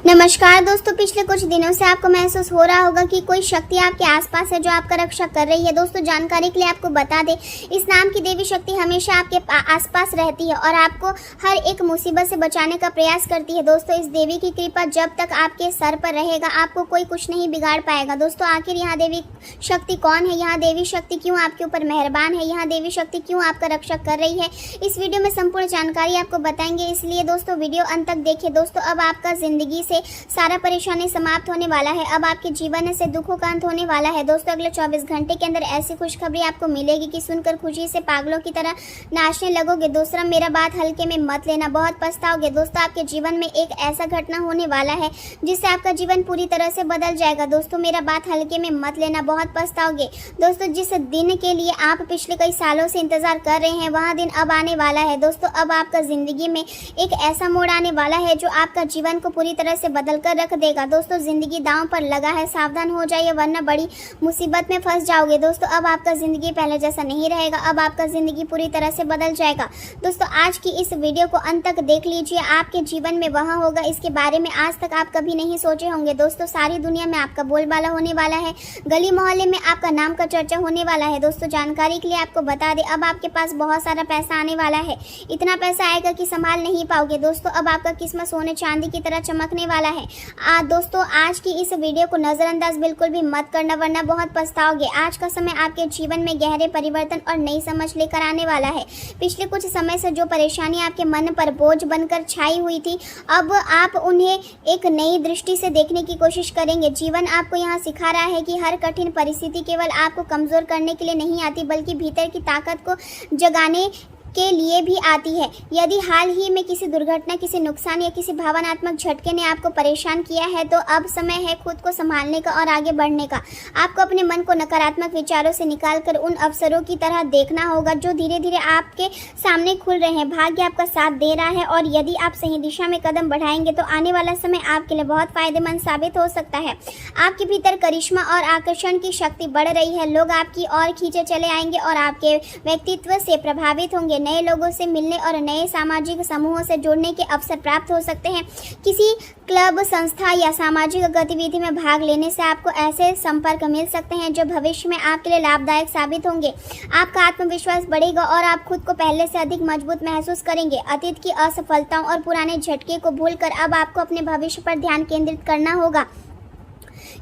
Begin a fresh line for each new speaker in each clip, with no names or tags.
नमस्कार दोस्तों, पिछले कुछ दिनों से आपको महसूस हो रहा होगा कि कोई शक्ति आपके आसपास है जो आपका रक्षा कर रही है। दोस्तों, जानकारी के लिए आपको बता दें, इस नाम की देवी शक्ति हमेशा आपके आसपास रहती है और आपको हर एक मुसीबत से बचाने का प्रयास करती है। दोस्तों, इस देवी की कृपा जब तक आपके सर पर रहेगा, आपको कोई कुछ नहीं बिगाड़ पाएगा। दोस्तों, आखिर यहाँ देवी शक्ति कौन है, यहाँ देवी शक्ति क्यों आपके ऊपर मेहरबान है, यहाँ देवी शक्ति क्यों आपका रक्षा कर रही है, इस वीडियो में संपूर्ण जानकारी आपको बताएंगे। इसलिए दोस्तों वीडियो अंत तक देखिए। दोस्तों, अब आपका जिंदगी से सारा परेशानी समाप्त होने वाला है। अब आपके जीवन से दुखों का अंत होने वाला है। दोस्तों, अगले 24 घंटे के अंदर ऐसी खुशखबरी आपको मिलेगी कि सुनकर खुशी से पागलों की तरह नाचने लगोगे। दोस्तों, मेरा बात हल्के में मत लेना, बहुत पछताओगे। दोस्तों, आपके जीवन में एक ऐसा घटना होने वाला है जिससे आपका जीवन पूरी तरह से बदल जाएगा। दोस्तों, मेरा बात हल्के में मत लेना, बहुत पछताओगे। दोस्तों, जिस दिन के लिए आप पिछले कई सालों से इंतजार कर रहे हैं, वह दिन अब आने वाला है। दोस्तों, अब आपका जिंदगी में एक ऐसा मोड़ आने वाला है जो आपका जीवन को पूरी तरह से बदल कर रख देगा। दोस्तों, जिंदगी दांव पर लगा है, सावधान हो जाइए वरना बड़ी मुसीबत में फंस जाओगे। दोस्तों, अब आपका जिंदगी पहले जैसा नहीं रहेगा, अब आपका जिंदगी पूरी तरह से बदल जाएगा। दोस्तों, आज की इस वीडियो को अंत तक देख लीजिए, आपके जीवन में वह होगा इसके बारे में आज तक आप कभी नहीं सोचे होंगे। दोस्तों, सारी दुनिया में आपका बोलबाला होने वाला है, गली मोहल्ले में आपका नाम का चर्चा होने वाला है। दोस्तों, जानकारी के लिए आपको बता दें, अब आपके पास बहुत सारा पैसा आने वाला है, इतना पैसा आएगा कि संभाल नहीं पाओगे। दोस्तों, अब आपका किस्मत सोने चांदी की तरह चमकने वाला है। दोस्तों, आज की इस वीडियो को नजरअंदाज बिल्कुल भी मत करना वरना बहुत पछताओगे। आज का समय आपके जीवन में गहरे परिवर्तन और नई समझ लेकर आने वाला है। पिछले कुछ समय से जो परेशानी आपके मन पर बोझ बनकर छाई हुई थी, अब आप उन्हें एक नई दृष्टि से देखने की कोशिश करेंगे। जीवन आपको यहाँ सिखा रहा है कि हर कठिन परिस्थिति केवल आपको कमजोर करने के लिए नहीं आती, बल्कि भीतर की ताकत को जगाने के लिए भी आती है। यदि हाल ही में किसी दुर्घटना, किसी नुकसान या किसी भावनात्मक झटके ने आपको परेशान किया है, तो अब समय है खुद को संभालने का और आगे बढ़ने का। आपको अपने मन को नकारात्मक विचारों से निकालकर उन अवसरों की तरह देखना होगा जो धीरे धीरे आपके सामने खुल रहे हैं। भाग्य आपका साथ दे रहा है और यदि आप सही दिशा में कदम बढ़ाएंगे तो आने वाला समय आपके लिए बहुत फायदेमंद साबित हो सकता है। आपके भीतर करिश्मा और आकर्षण की शक्ति बढ़ रही है। लोग आपकी ओर खींचे चले आएंगे और आपके व्यक्तित्व से प्रभावित होंगे। नए लोगों से मिलने और नए सामाजिक समूहों से जुड़ने के अवसर प्राप्त हो सकते हैं। किसी क्लब, संस्था या सामाजिक गतिविधि में भाग लेने से आपको ऐसे संपर्क मिल सकते हैं जो भविष्य में आपके लिए लाभदायक साबित होंगे। आपका आत्मविश्वास बढ़ेगा और आप खुद को पहले से अधिक मजबूत महसूस करेंगे। अतीत की असफलताओं और पुराने झटके को भूलकर अब आपको अपने भविष्य पर ध्यान केंद्रित करना होगा,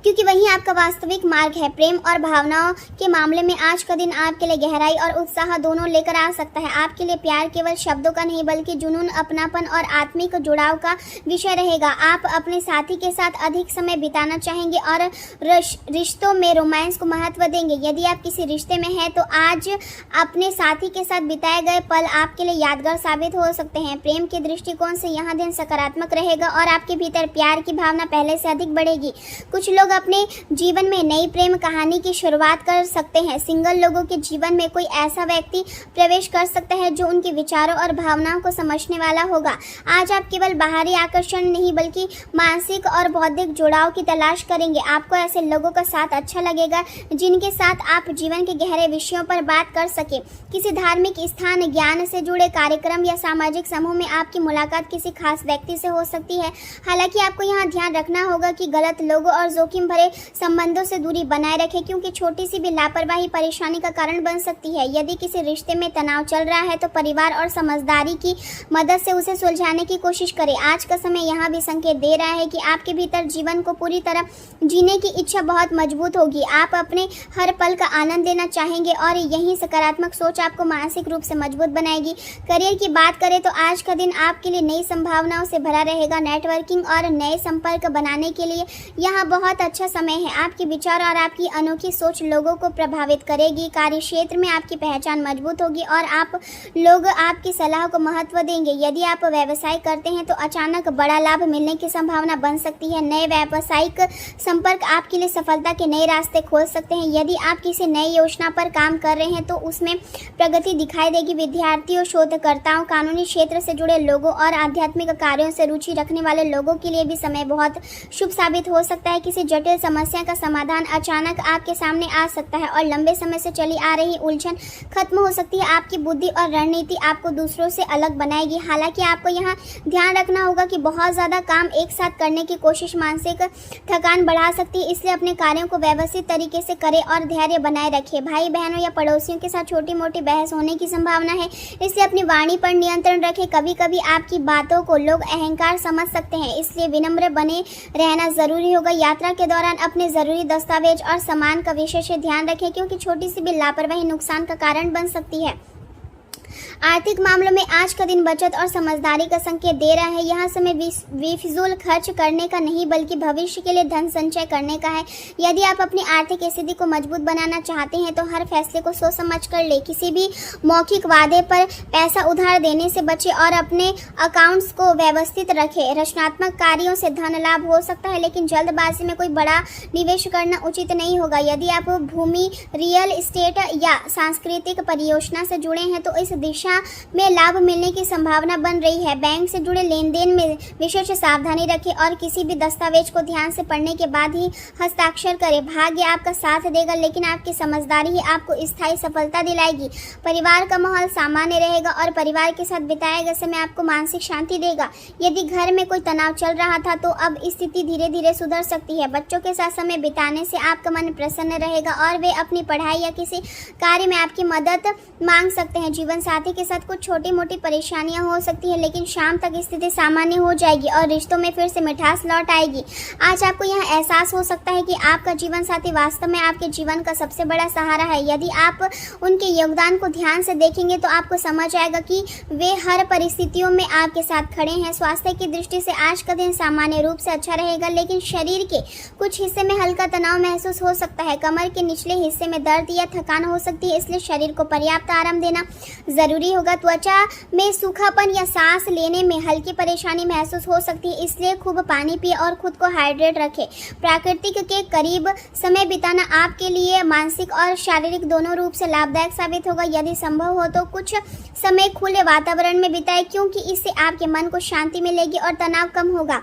क्योंकि वही आपका वास्तविक मार्ग है। प्रेम और भावनाओं के मामले में आज का दिन आपके लिए गहराई और उत्साह दोनों लेकर आ सकता है। आपके लिए प्यार केवल शब्दों का नहीं बल्कि जुनून, अपनापन और आत्मिक जुड़ाव का विषय रहेगा। आप अपने साथी के साथ अधिक समय बिताना चाहेंगे और रिश्तों में रोमांस को महत्व देंगे। यदि आप किसी रिश्ते में हैं तो आज अपने साथी के साथ बिताए गए पल आपके लिए यादगार साबित हो सकते हैं। प्रेम के दृष्टिकोण से यह दिन सकारात्मक रहेगा और आपके भीतर प्यार की भावना पहले से अधिक बढ़ेगी। कुछ लोग अपने जीवन में नई प्रेम कहानी की शुरुआत कर सकते हैं। सिंगल लोगों के जीवन में कोई ऐसा व्यक्ति प्रवेश कर सकता है जो उनके विचारों और भावनाओं को समझने वाला होगा। आज आप केवल बाहरी आकर्षण नहीं बल्कि मानसिक और बौद्धिक जुड़ाव की तलाश करेंगे। आपको ऐसे लोगों का साथ अच्छा लगेगा जिनके साथ आप जीवन के गहरे विषयों पर बात कर सके। किसी धार्मिक स्थान, ज्ञान से जुड़े कार्यक्रम या सामाजिक समूह में आपकी मुलाकात किसी खास व्यक्ति से हो सकती है। हालांकि आपको यहाँ ध्यान रखना होगा कि गलत लोगों और जोखिम भरे संबंधों से दूरी बनाए रखें, क्योंकि छोटी सी भी लापरवाही परेशानी का कारण बन सकती है। यदि किसी रिश्ते में तनाव चल रहा है तो परिवार और समझदारी की मदद से उसे सुलझाने की कोशिश करें। आज का समय यहाँ भी संकेत दे रहा है कि आपके भीतर जीवन को पूरी तरह जीने की इच्छा बहुत मजबूत होगी। आप अपने हर पल का आनंद लेना चाहेंगे और यही सकारात्मक सोच आपको मानसिक रूप से मजबूत बनाएगी। करियर की बात करें तो आज का दिन आपके लिए नई संभावनाओं से भरा रहेगा। नेटवर्किंग और नए संपर्क बनाने के लिए यहाँ बहुत अच्छा समय है। आपके विचार और आपकी अनोखी सोच लोगों को प्रभावित करेगी। कार्य क्षेत्र में आपकी पहचान मजबूत होगी और लोग आपकी सलाह को महत्व देंगे। यदि आप व्यवसाय करते हैं तो अचानक बड़ा लाभ मिलने की संभावना बन सकती है। नए व्यावसायिक संपर्क आपके लिए सफलता के नए रास्ते खोल सकते हैं। यदि आप किसी नई योजना पर काम कर रहे हैं तो उसमें प्रगति दिखाई देगी। विद्यार्थियों, शोधकर्ताओं, कानूनी क्षेत्र से जुड़े लोगों और आध्यात्मिक कार्यों से रुचि रखने वाले लोगों के लिए भी समय बहुत शुभ साबित हो सकता है। किसी जटिल समस्या का समाधान अचानक आपके सामने आ सकता है और लंबे समय से चली आ रही उलझन खत्म हो सकती है। आपकी बुद्धि और रणनीति आपको दूसरों से अलग बनाएगी। हालांकि आपको यहाँ ध्यान रखना होगा कि बहुत ज़्यादा काम एक साथ करने की कोशिश मानसिक थकान बढ़ा सकती है, इसलिए अपने कार्यों को व्यवस्थित तरीके से करें और धैर्य बनाए रखें। भाई बहनों या पड़ोसियों के साथ छोटी मोटी बहस होने की संभावना है, इसलिए अपनी वाणी पर नियंत्रण रखें। कभी कभी आपकी बातों को लोग अहंकार समझ सकते हैं, इसलिए विनम्र बने रहना जरूरी होगा। यात्रा के दौरान अपने जरूरी दस्तावेज और सामान का विशेष ध्यान रखें, क्योंकि छोटी सी भी लापरवाही नुकसान का कारण बन सकती है। आर्थिक मामलों में आज का दिन बचत और समझदारी का संकेत दे रहा है। यहाँ समय बेफिजूल खर्च करने का नहीं, बल्कि भविष्य के लिए धन संचय करने का है। यदि आप अपनी आर्थिक स्थिति को मजबूत बनाना चाहते हैं तो हर फैसले को सोच समझ कर ले। किसी भी मौखिक वादे पर पैसा उधार देने से बचें और अपने अकाउंट्स को व्यवस्थित रखें। रचनात्मक कार्यों से धन लाभ हो सकता है, लेकिन जल्दबाजी में कोई बड़ा निवेश करना उचित नहीं होगा। यदि आप भूमि, रियल एस्टेट या सांस्कृतिक परियोजना से जुड़े हैं तो इस दिशा में लाभ मिलने की संभावना बन रही है। बैंक से जुड़े लेन देन में विशेष सावधानी रखें और किसी भी दस्तावेज को ध्यान से पढ़ने के बाद ही हस्ताक्षर करें। भाग्य आपका साथ देगा, लेकिन आपकी समझदारी ही आपको स्थायी सफलता दिलाएगी। परिवार का माहौल सामान्य रहेगा और परिवार के साथ बिताया गया समय आपको मानसिक शांति देगा। यदि घर में कोई तनाव चल रहा था तो अब स्थिति धीरे धीरे सुधर सकती है। बच्चों के साथ समय बिताने से आपका मन प्रसन्न रहेगा और वे अपनी पढ़ाई या किसी कार्य में आपकी मदद मांग सकते हैं। जीवन साथी के साथ कुछ छोटी मोटी परेशानियां हो सकती है, लेकिन शाम तक स्थिति सामान्य हो जाएगी और रिश्तों में फिर से मिठास लौट आएगी। आज आपको यह एहसास हो सकता है कि आपका जीवन साथी वास्तव में आपके जीवन का सबसे बड़ा सहारा है। यदि आप उनके योगदान को ध्यान से देखेंगे तो आपको समझ आएगा कि वे हर परिस्थितियों में आपके साथ खड़े हैं। स्वास्थ्य की दृष्टि से आज का दिन सामान्य रूप से अच्छा रहेगा, लेकिन शरीर के कुछ हिस्से में हल्का तनाव महसूस हो सकता है। कमर के निचले हिस्से में दर्द या थकान हो सकती है, इसलिए शरीर को पर्याप्त आराम देना जरूरी होगा। त्वचा में सूखापन या सांस लेने में हल्की परेशानी महसूस हो सकती है, इसलिए खूब पानी पिए और खुद को हाइड्रेट रखें। प्राकृतिक के करीब समय बिताना आपके लिए मानसिक और शारीरिक दोनों रूप से लाभदायक साबित होगा। यदि संभव हो तो कुछ समय खुले वातावरण में बिताएं, क्योंकि इससे आपके मन को शांति मिलेगी और तनाव कम होगा।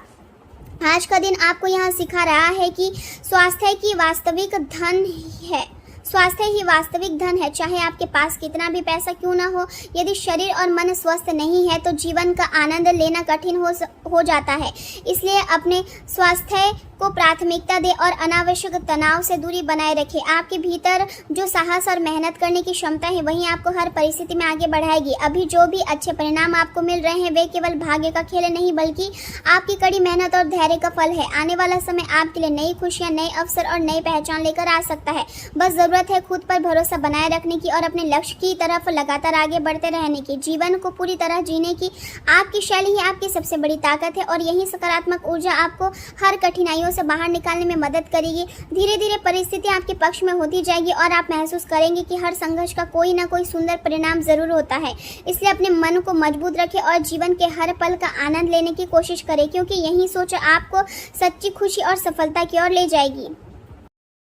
आज का दिन आपको यहाँ सिखा रहा है कि स्वास्थ्य ही वास्तविक धन है, चाहे आपके पास कितना भी पैसा क्यों ना हो। यदि शरीर और मन स्वस्थ नहीं है तो जीवन का आनंद लेना कठिन हो जाता है। इसलिए अपने स्वास्थ्य को प्राथमिकता दें और अनावश्यक तनाव से दूरी बनाए रखें। आपके भीतर जो साहस और मेहनत करने की क्षमता है वही आपको हर परिस्थिति में आगे बढ़ाएगी। अभी जो भी अच्छे परिणाम आपको मिल रहे हैं वे केवल भाग्य का खेल नहीं, बल्कि आपकी कड़ी मेहनत और धैर्य का फल है। आने वाला समय आपके लिए नई खुशियां, नए अवसर और नई पहचान लेकर आ सकता है। बस जरूरत है खुद पर भरोसा बनाए रखने की और अपने लक्ष्य की तरफ लगातार आगे बढ़ते रहने की। जीवन को पूरी तरह जीने की आपकी शैली ही आपकी सबसे बड़ी ताकत है और यही सकारात्मक ऊर्जा आपको हर कठिनाइयों से बाहर निकालने में मदद करेगी। धीरे धीरे परिस्थिति आपके पक्ष में होती जाएगी और आप महसूस करेंगे कि हर संघर्ष का कोई ना कोई सुंदर परिणाम जरूर होता है। इसलिए अपने मन को मजबूत रखें और जीवन के हर पल का आनंद लेने की कोशिश करें, क्योंकि यही सोच आपको सच्ची खुशी और सफलता की ओर ले जाएगी।